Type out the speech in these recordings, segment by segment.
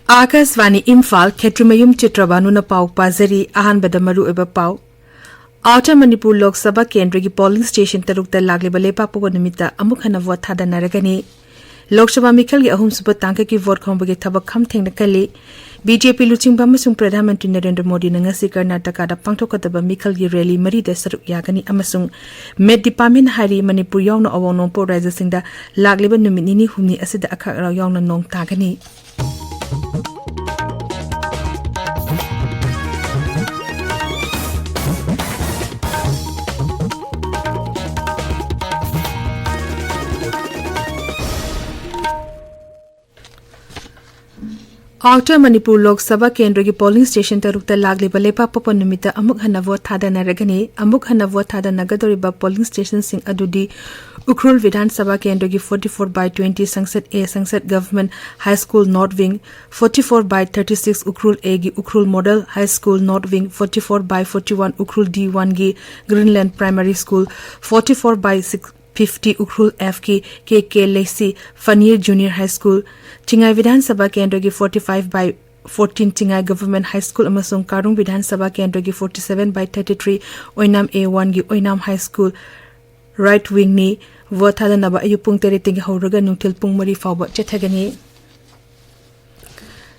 Akasvani Imphal Ketrimayum Chitrabhanu na pau pazari ahanbada maru eba pau. Outer Manipur Lok Sabha Kendra ki polling station tarukta lagliba lepa po nimita amuk hana vote thada naragani. Lok Sabha Mikhal ki ahum suba tanka ki vote khomba ki thabak kham thengna kali. BJP luching ba masung Pradhan Mantri Narendra Modi na ngasi Karnataka da pangthokataba Mikhal ki rally mari da saruk yagani amasung Med Department hari Manipur yawna awang po raja singda lagliba numit nini humni asida akhak raw yawna nong tagani. Outer Manipur Lok Sabha Kendra ki polling station tarukta lagliba lepa popo nimita amuk hana vote thada naragani amuk hana vote thada nagadoriba polling station sing adudi Ukrul Vidhan Sabha Kendra ki 44/20 Sangsad A Sangsad Government High School North Wing 44/36 Ukrul A gi Ukrul Model High School North Wing 44/41 Ukrul D1 gi Greenland Primary School 44/50 Ukrul F ki KK Lacey Fanir Junior High School Chingai Vidhan Sabha Kendra ki 45/14 Chingai Government High School amasung Karung Vidhan Sabha Kendra ki 47/33 Oinam A1 gi Oinam High School Right Wing ni vote thadanaba ayupung teriting hawraga nungthil pung mari fawba chethagani.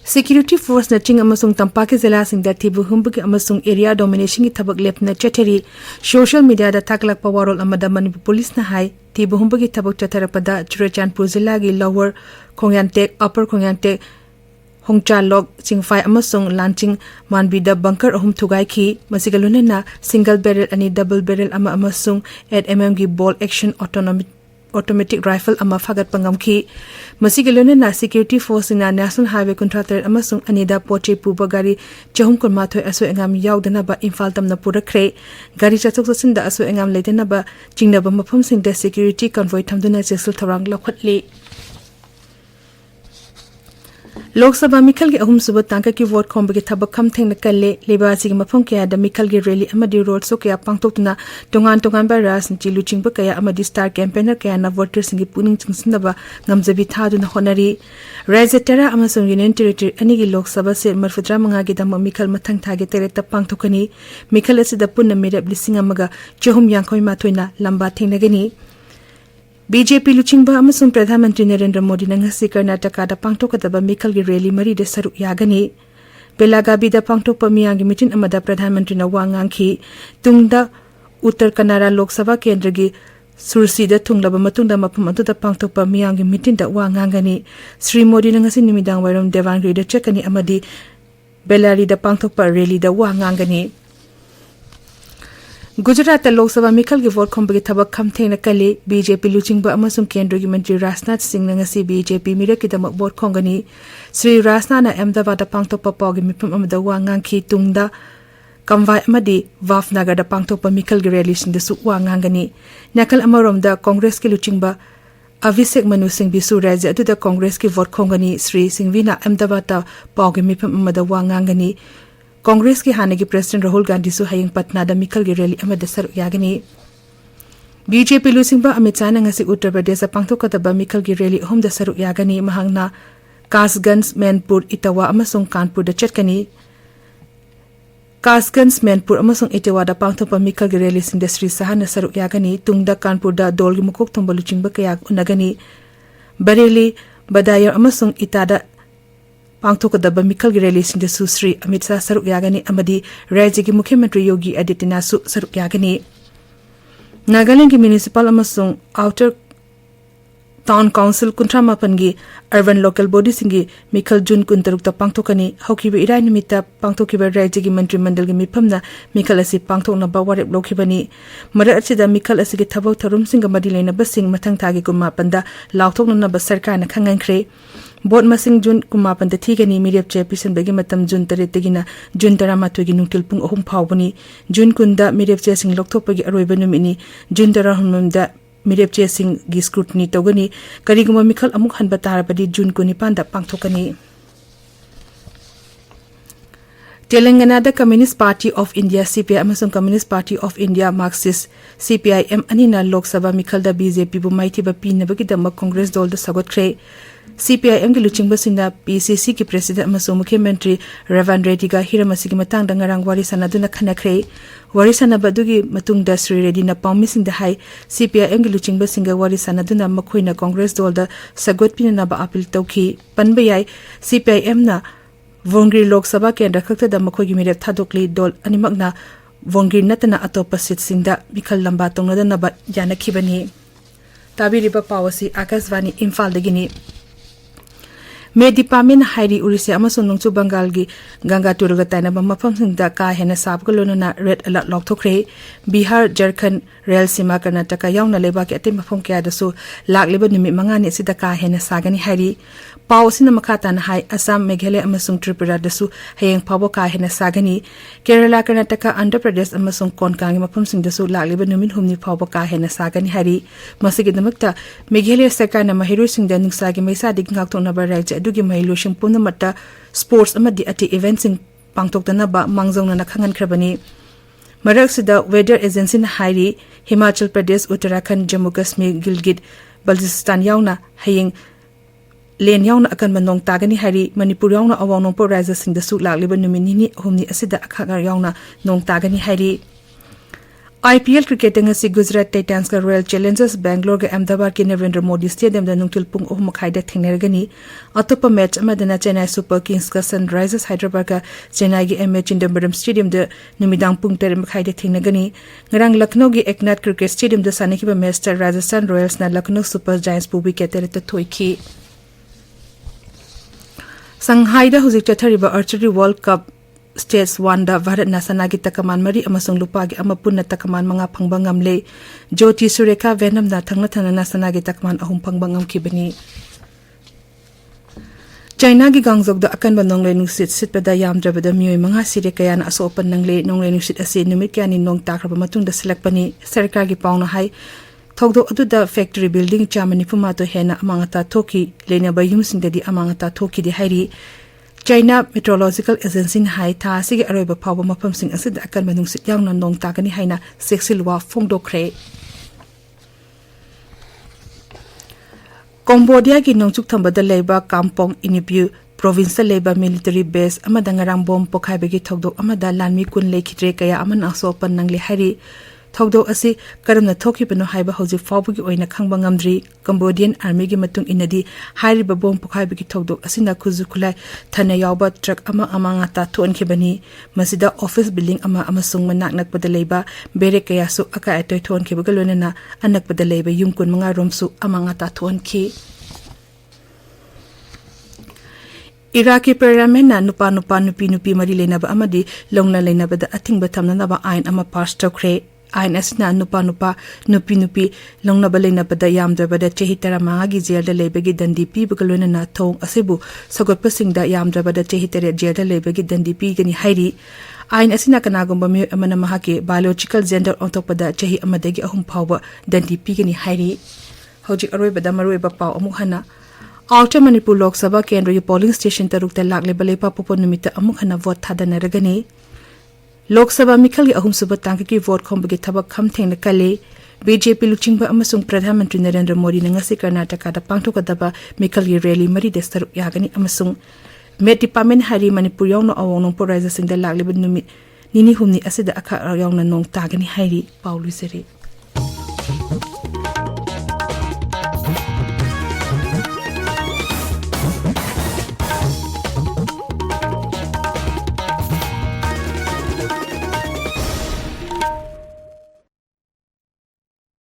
Security Force na ching amasung Tampaki Zilla singda thibu humbuki amasung area domination ki thabak lepna chethari social media da thaklak pawarol amada Manipur Police na hai thibu humbuki thabak chetharappada Churachandpur Zilla gi Lower Khongyantek Upper Khongyantek Hongcha Lok Chingfai amasung Lanching Manbida bunker ahum thugai ki masigalunena single barrel ani double barrel ama amasung 8 mm gi ball action automatic rifle ama fagat pangam ki masigalunena security force na national highway contractor amasung anida poche puba gari chahum kurmathoi aso engam yaudana ba Imphal tamna purakre gari chachok chasinda aso engam leidena ba chingnaba mafam singda security convoy thamduna chesal thorang lokhatli. Lok Sabha Mikhal ki ahum suba tanka ki vote khomba ki thabak kham thengna kalle lebasi ki mafam kaya da Mikhal ki rally amadi road show kaya pangtokna tongan ba ras ni luching ba kaya amadi star campaigner kaya na voters singi puning chingsinaba ngamjabi thaduna honari Rajetara amasung Union Territory ani gi Lok Sabha se marfudra manga gi dam Mikhal mathang thage tereta pangtokani Mikhal asida punna merab lising amaga chehum yangkhoi ma thoina lamba thengnagani. BJP Luchingba amasung Pradhan Mantri Narendra Modi na ngasi Karnataka da pangtokataba Mikhal gi rally mari de saruk yagani. Belagabi da pangtokpa miyangi mitin amada Pradhan Mantri na wangangki tungda Uttar Kannada Lok Sabha Kendra gi Sursi da tunglaba matungda mapam atu da pangtokpa miyangi mitin da wangangani. Sri Modi na ngasi nimidang wairam Devangri da chekani amadi Bellary da pangtokpa rally da wangangani. Gujarat Lok Sabha Mikhal ki vote khomba ki thabak kham thengna kale BJP luchingba amasung Kendra gi Mantri Rajnath Singh na ngasi BJP mirak ki damak vote khongani Sri Rajnath na Ahmedabad da pangtokpa pawgi mipam amada wangang ki tungda Kamwai amadi Wafnagar da pangtokpa Mikhal gi rally sing da su wangangani nakal amarom da Congress ki luchingba Abhishek Manu Singh bisu raja atu da Congress ki vote khongani Sri Singhvi na Ahmedabad da pawgi mipam amada wangangani Congress ki hanagi President Rahul Gandhi su haying Patna da Mikhal gi rally amada saruk yagani. BJP lusingba Amit Shah na ngasi Uttar Pradesh pangthokataba Mikhal gi rally ahum da saruk yagani mahangna Kasganj Manipur Itawa amasung Kanpur da chatkani. Kasganj Manipur amasung Itawa da pangthokpa Mikhal gi rally sing da Sri Shah na saruk yagani tungda Kanpur da dolgi mukok thomba luchingba kaya unagani. Bareilly Badayar amasung Itada pangthokadaba Mikhal gi rally sing da Sri Amit Shah saruk yagani amadi Rajya ki Mukhyamantri Yogi Adityanath su saruk yagani. Nagaland ki municipal amasung outer town council kuntra mapangi urban local body singi Mikhal June kuntarukta pangthokani haukiba irai nimita pangthokiba Rajya ki Mantri Mandal gi miphamna Mikhal asi pangthokna ba warep lokhibani mara achida Mikhal asi gi thabak tharum singa madi leina basing mathang thagi kumapanda lauthokna na ba sarkar na khangankhre Bot masing June kumapanda thigani mirep che pisan bagi matam June taretagina June taramatoi gi nungtil pung ahum phawbani June kunda mirep che sing lokthopagi aroiba numini June tarahumda mirep che sing gi scrutiny togani kariguma Mikhal amuk hanba tarabadi June kuni panda pangthokani. Telangana da Communist Party of India CPI amasung Communist Party of India Marxist CPIM anina Lok Sabha Mikhal da BJP bu maiti ba pinabagi da Congress dol da sagotre CPIM gi luchingbasinga PCC ki president amasu Mukhyamantri Revan Reddy ga hiramasi gi matangda ngarang wari sanaduna khanakre wari sanabadugi matungda Sri Reddy na pawmisingda hai CPIM gi luchingbasinga wari sanaduna makhoina Congress dolda sagot pinana ba appeal tawki panbayai CPIM na Vongri Lok Sabha Kendra khakta da makhoi gi mirep thadokli dol animakna Vongri natana atopa sit singda mikhal lamba tongnada na ba yanakhibani tabiriba pawasi Akasvani Imphal dagini May Department Hairi Urise Amasun Nungchu Bengal gi Ganga Turga Tainaba mafam singda ka hena sabgalona na red alert lokthokre Bihar Jharkhand Rail Sima Karnataka yauna leba ki ate mafam kya dasu lagliba numi mangani sida ka hena sagani hairi Pawsina makata na hai Assam Meghalaya amasung Tripura dasu hayeng pabo ka hena sagani Kerala Karnataka Andhra Pradesh amasung Konkangi mafam sing dasu lagliba numin humni pabo ka hena sagani hairi masigi damakta Meghalaya Sarkar na mahiru singda nungsagi maisa dig ngakthong na baraj adugi mahilu shimpuna mata sports amadi ati events sing pangtokdana ba mangjongna na khangan khrabani marak sida weather agency na hairi Himachal Pradesh Uttarakhand Jammu Kashmir Gilgit Baltistan yauna hayeng len yauna akan manong tagani hari Manipur yauna awang nong po raja sing da su lagliba numini humni asida akhagar yauna nong tagani hari IPL cricket ngasi Gujarat Titans ka Royal Challengers Bangalore ga Ahmedabad ki Narendra Modi Stadium da nungtil pung 3:30 da thengnergani atopa match amadana Chennai Super Kings ka Sunrisers Hyderabad ka Chennai gi MA Chindambaram Stadium da numidang pung 3:30 da thengnergani ngarang Lucknow gi Eknath Cricket Stadium da sanakiba match ta Rajasthan Royals na Lucknow Super Giants pu wicket ta thoiki Shanghai da hujik chathariba Archery World Cup Stage 1 da Bharat na sanagi takaman mari amasung lupa gi amapunna takaman mga phangba ngamle Jyoti Surekha Venom na thangna thana na sanagi takaman ahum phangba ngamkhibani China gi gangjok da akan ba nongle nusit sitpada yamdrabada mioi manga sire kaya na asopan nangle nongle nusit ase numit kya ni nong takraba matung da selakpani sarkar gi pauna hai Thogdo aduda factory building chamani puma to hena amangata thoki lena bayum singdadi amangata thoki di hairi China Meteorological Agency hai tha sigi aroiba phawa mafam sing asida akan manung sit yangna nong takani haina seksilwa phongdokre Cambodia gi nongchuk thambada leiba Kampong Inipu provincial labor military base amada ngarang bom pokhaibegi thogdo amada lanmi kun lekhitre kaya aman aso pan nangle hari Thogdo asi karamna thokibano haiba hoji fawbugi oina khangba ngamdri Cambodian army gi matung inadi hairiba bom pokhaibagi thogdo asina khuzu khulai thana yawba truck ama amangata thonkhibani masida office building ama amasung manaknak padalaiba bere kayasu aka atoi thonkhibgalonena anak padalaiba yumkun manga romsu amangata thonkhi Iraqi parliament na nupa nupi mari lenaba amadi longla lenaba da athingba thamna ba ain ama pass tokre Ain asina nupi longna balena pada yamda bada chehitara mangagi jelda lebegi dandi pi bugalona na thong asebu sagot pasingda yamda bada chehitara jelda lebegi dandi pi gani hairi Ain asina kanagomba mi amana mahake biological gender ontopada chehi amadagi ahum phawba dandi pi gani hairi hoji aroi bada maroi ba paw amuk hana Outer Manipur Lok Sabha Kendra polling station tarukta lagle balepa popon numita amuk hana vote thadana ragani Lok Sabha Mikhal gi ahum suba tangki ki vote khombagi thabak kham thengna kale BJP luchingba amasung Pradhan Mantri Narendra Modi na ngasi Karnataka da pangthokadaba Mikhal gi rally mari destaruk yagani amasung Met Department Hari Manipur yawna awong po raisa singda lagliba numi nini humni asida akha yawna nong tagani hairi Paulu Zeri